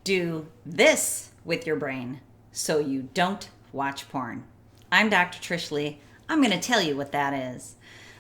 Do this with your brain so you don't watch porn. I'm Dr. Trish Leigh. I'm going to tell you what that is.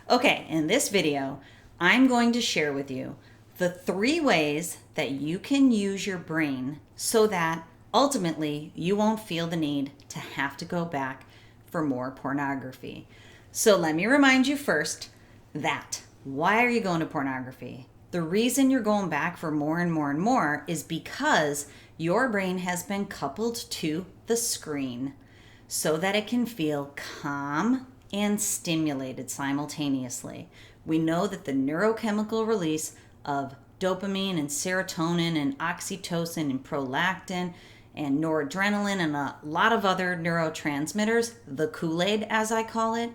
Okay, in this video, I'm going to share with you the 3 ways that you can use your brain so that ultimately you won't feel the need to have to go back for more pornography. So let me remind you first that why are you going to pornography? The reason you're going back for more and more and more is because your brain has been coupled to the screen so that it can feel calm and stimulated simultaneously. We know that the neurochemical release of dopamine and serotonin and oxytocin and prolactin and noradrenaline and a lot of other neurotransmitters, the Kool-Aid as I call it,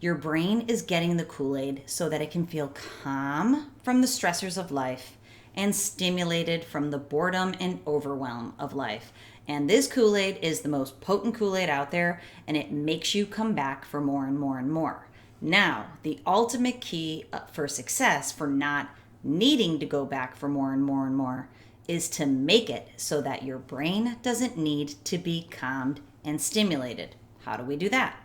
your brain is getting the Kool-Aid so that it can feel calm from the stressors of life and stimulated from the boredom and overwhelm of life. And this Kool-Aid is the most potent Kool-Aid out there, and it makes you come back for more and more and more. Now, the ultimate key for success, for not needing to go back for more and more and more, is to make it so that your brain doesn't need to be calmed and stimulated. How do we do that?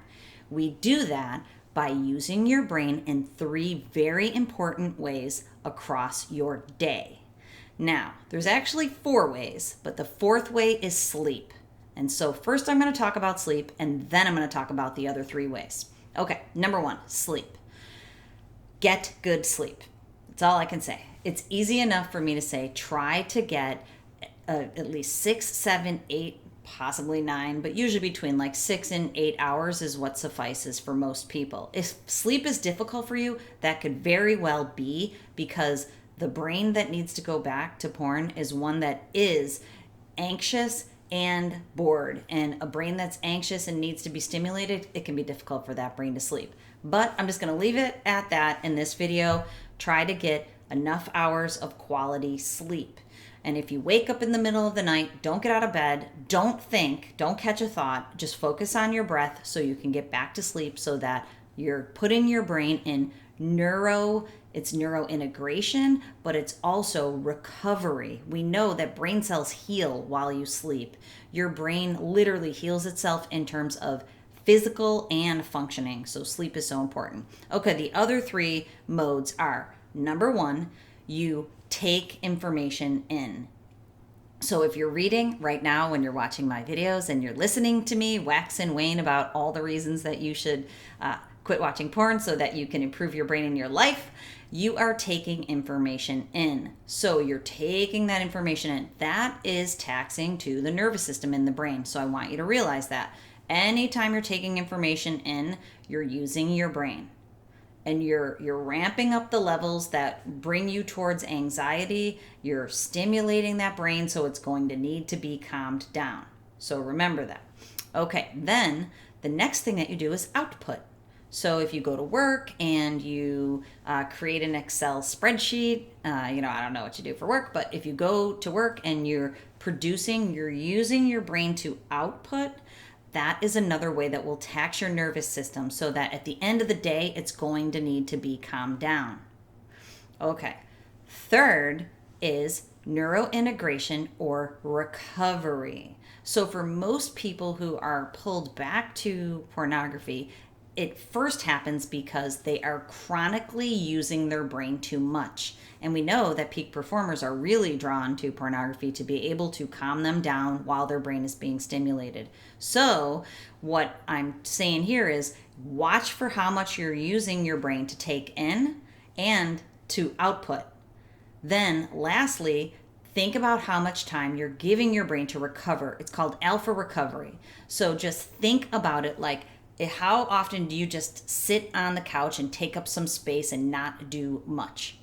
We do that by using your brain in 3 very important ways across your day. Now, there's actually 4 ways, but the 4th way is sleep. And so first I'm going to talk about sleep, and then I'm going to talk about the other 3 ways. Okay, number 1, sleep. Get good sleep. That's all I can say. It's easy enough for me to say try to get at least 6, 7, 8, possibly 9, but usually between like 6 and 8 hours is what suffices for most people. If sleep is difficult for you, that could very well be because the brain that needs to go back to porn is one that is anxious and bored. And a brain that's anxious and needs to be stimulated, it can be difficult for that brain to sleep. But I'm just going to leave it at that in this video. Try to get enough hours of quality sleep. And if you wake up in the middle of the night, don't get out of bed, don't think, don't catch a thought, just focus on your breath so you can get back to sleep so that you're putting your brain in it's neurointegration, but it's also recovery. We know that brain cells heal while you sleep. Your brain literally heals itself in terms of physical and functioning. So sleep is so important. Okay, the other 3 modes are, number 1, you take information in. So if you're reading right now when you're watching my videos and you're listening to me wax and wane about all the reasons that you should quit watching porn so that you can improve your brain and your life, you are taking information in. So you're taking that information in. That is taxing to the nervous system in the brain. So I want you to realize that anytime you're taking information in, you're using your brain. And you're ramping up the levels that bring you towards anxiety. You're stimulating that brain, so it's going to need to be calmed down. So remember that. Okay, then the next thing that you do is output. So if you go to work and you create an Excel spreadsheet, I don't know what you do for work, but if you go to work and you're using your brain to output, that is another way that will tax your nervous system so that at the end of the day, it's going to need to be calmed down. Okay. 3rd is neurointegration or recovery. So for most people who are pulled back to pornography, it first happens because they are chronically using their brain too much. And we know that peak performers are really drawn to pornography to be able to calm them down while their brain is being stimulated. So what I'm saying here is watch for how much you're using your brain to take in and to output. Then lastly, think about how much time you're giving your brain to recover. It's called alpha recovery. So just think about it like, how often do you just sit on the couch and take up some space and not do much?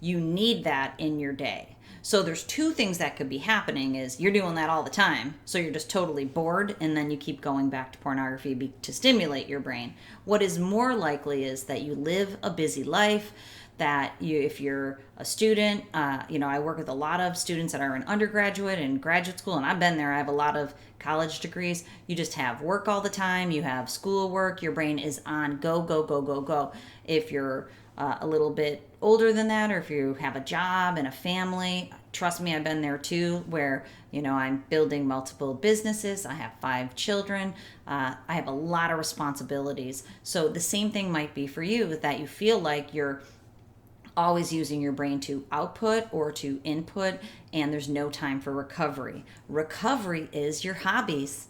You need that in your day. So there's 2 things that could be happening is you're doing that all the time. So you're just totally bored and then you keep going back to pornography to stimulate your brain. What is more likely is that you live a busy life, that if you're a student, I work with a lot of students that are in undergraduate and graduate school, and I've been there. I have a lot of college degrees. You just have work all the time. You have school work. Your brain is on go, go, go, go, go. If you're a little bit older than that, or if you have a job and a family, trust me, I've been there too, where, I'm building multiple businesses. I have 5 children. I have a lot of responsibilities. So the same thing might be for you, that you feel like you're always using your brain to output or to input, and there's no time for recovery. Recovery is your hobbies.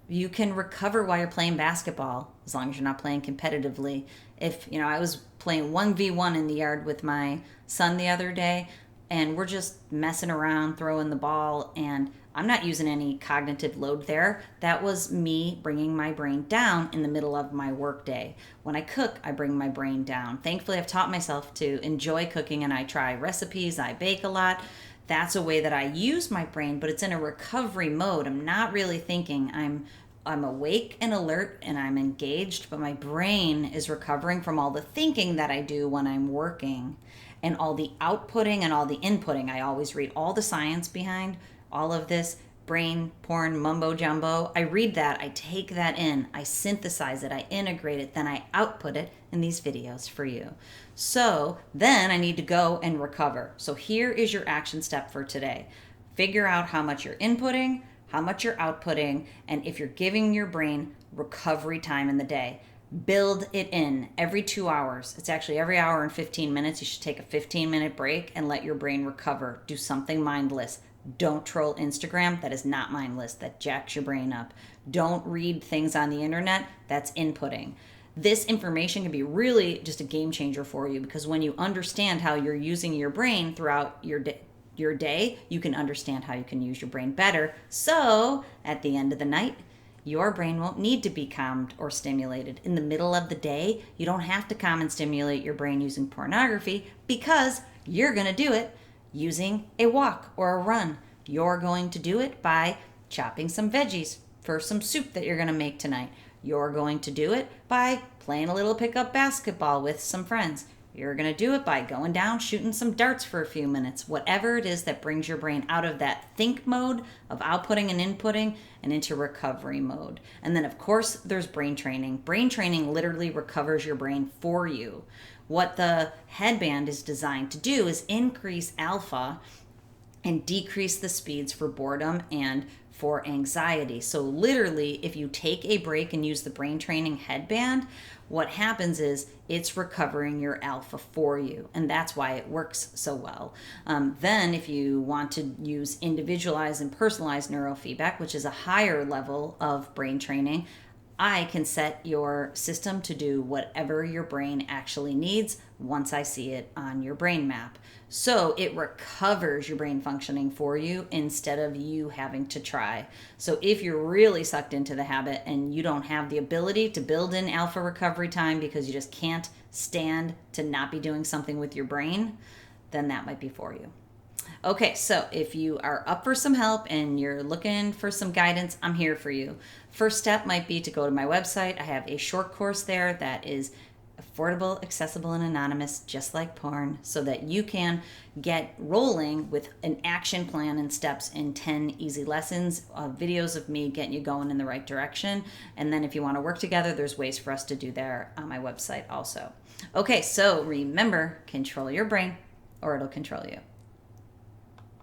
You can recover while you're playing basketball, as long as you're not playing competitively. If, I was playing 1v1 in the yard with my son the other day, and we're just messing around, throwing the ball, and I'm not using any cognitive load there. That was me bringing my brain down in the middle of my work day. When I cook, I bring my brain down. Thankfully, I've taught myself to enjoy cooking, and I try recipes, I bake a lot. That's a way that I use my brain, but it's in a recovery mode. I'm not really thinking. I'm awake and alert and I'm engaged, but my brain is recovering from all the thinking that I do when I'm working, and all the outputting and all the inputting. I always read all the science behind all of this brain porn mumbo jumbo. I read that, I take that in, I synthesize it, I integrate it, then I output it in these videos for you. So then I need to go and recover. So here is your action step for today. Figure out how much you're inputting, how much you're outputting, and if you're giving your brain recovery time in the day. Build it in every 2 hours. It's actually every hour and 15 minutes. You should take a 15-minute break and let your brain recover. Do something mindless. Don't troll Instagram. That is not mindless. That jacks your brain up. Don't read things on the internet. That's inputting. This information can be really just a game changer for you, because when you understand how you're using your brain throughout your day, you can understand how you can use your brain better. So at the end of the night, your brain won't need to be calmed or stimulated. In the middle of the day, you don't have to calm and stimulate your brain using pornography, because you're going to do it using a walk or a run. You're going to do it by chopping some veggies for some soup that you're going to make tonight. You're going to do it by playing a little pickup basketball with some friends. You're going to do it by going down, shooting some darts for a few minutes. Whatever it is that brings your brain out of that think mode of outputting and inputting and into recovery mode. And then, of course, there's brain training. Brain training literally recovers your brain for you. What the headband is designed to do is increase alpha and decrease the speeds for boredom and for anxiety. So literally, if you take a break and use the brain training headband, what happens is it's recovering your alpha for you, and that's why it works so well. Then if you want to use individualized and personalized neurofeedback, which is a higher level of brain training, I can set your system to do whatever your brain actually needs once I see it on your brain map. So it recovers your brain functioning for you instead of you having to try. So if you're really sucked into the habit and you don't have the ability to build in alpha recovery time because you just can't stand to not be doing something with your brain, then that might be for you. Okay, so if you are up for some help and you're looking for some guidance, I'm here for you. First step might be to go to my website. I have a short course there that is affordable, accessible, and anonymous, just like porn, so that you can get rolling with an action plan and steps in 10 easy lessons, videos of me getting you going in the right direction. And then if you want to work together, there's ways for us to do there on my website also. Okay, so remember, control your brain or it'll control you.